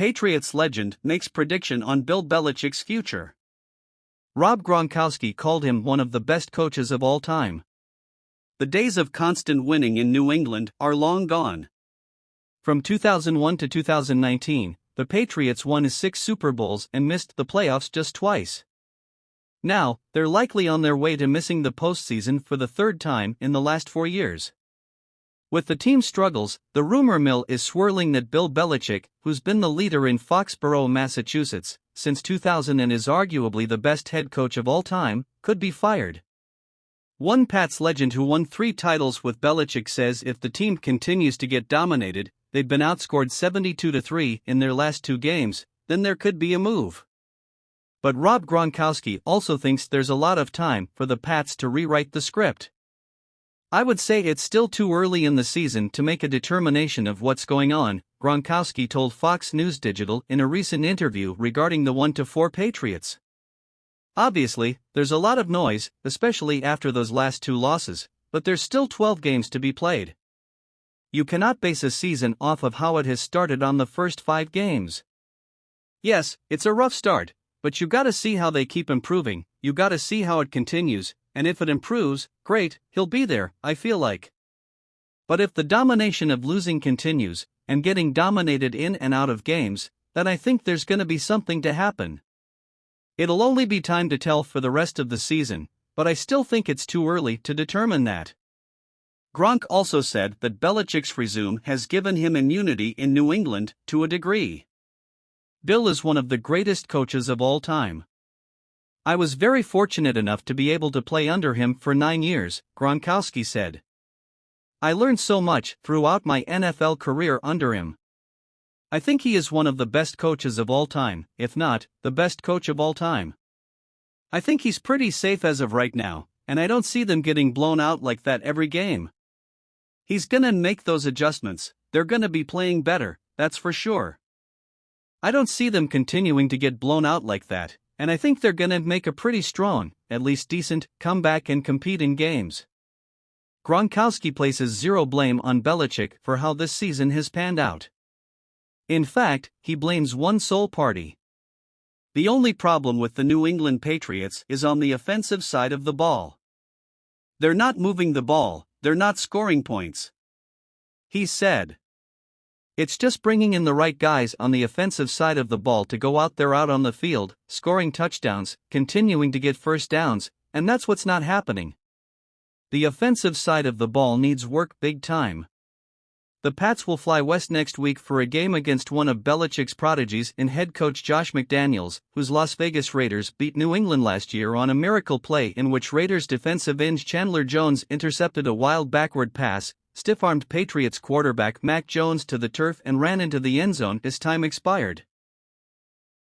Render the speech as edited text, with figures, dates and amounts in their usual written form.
Patriots legend makes prediction on Bill Belichick's future. Rob Gronkowski called him one of the best coaches of all time. The days of constant winning in New England are long gone. From 2001 to 2019, the Patriots won 6 Super Bowls and missed the playoffs just twice. Now, they're likely on their way to missing the postseason for the third time in the last 4 years. With the team's struggles, the rumor mill is swirling that Bill Belichick, who's been the leader in Foxborough, Massachusetts, since 2000 and is arguably the best head coach of all time, could be fired. One Pats legend who won 3 titles with Belichick says if the team continues to get dominated, they've been outscored 72-3 in their last 2 games, then there could be a move. But Rob Gronkowski also thinks there's a lot of time for the Pats to rewrite the script. I would say it's still too early in the season to make a determination of what's going on, Gronkowski told Fox News Digital in a recent interview regarding the 1-4 Patriots. Obviously, there's a lot of noise, especially after those last 2 losses, but there's still 12 games to be played. You cannot base a season off of how it has started on the first 5 games. Yes, it's a rough start, but you gotta see how they keep improving, you gotta see how it continues, and if it improves, great, he'll be there, I feel like. But if the domination of losing continues, and getting dominated in and out of games, then I think there's gonna be something to happen. It'll only be time to tell for the rest of the season, but I still think it's too early to determine that. Gronk also said that Belichick's resume has given him immunity in New England, to a degree. Bill is one of the greatest coaches of all time. I was very fortunate enough to be able to play under him for 9 years, Gronkowski said. I learned so much throughout my NFL career under him. I think he is one of the best coaches of all time, if not, the best coach of all time. I think he's pretty safe as of right now, and I don't see them getting blown out like that every game. He's gonna make those adjustments, they're gonna be playing better, that's for sure. I don't see them continuing to get blown out like that, and I think they're gonna make a pretty strong, at least decent, comeback and compete in games. Gronkowski places zero blame on Belichick for how this season has panned out. In fact, he blames one sole party. The only problem with the New England Patriots is on the offensive side of the ball. They're not moving the ball, they're not scoring points. He said. It's just bringing in the right guys on the offensive side of the ball to go out there out on the field, scoring touchdowns, continuing to get first downs, and that's what's not happening. The offensive side of the ball needs work big time. The Pats will fly west next week for a game against one of Belichick's prodigies in head coach Josh McDaniels, whose Las Vegas Raiders beat New England last year on a miracle play in which Raiders defensive end Chandler Jones intercepted a wild backward pass, stiff-armed Patriots quarterback Mac Jones to the turf and ran into the end zone as time expired.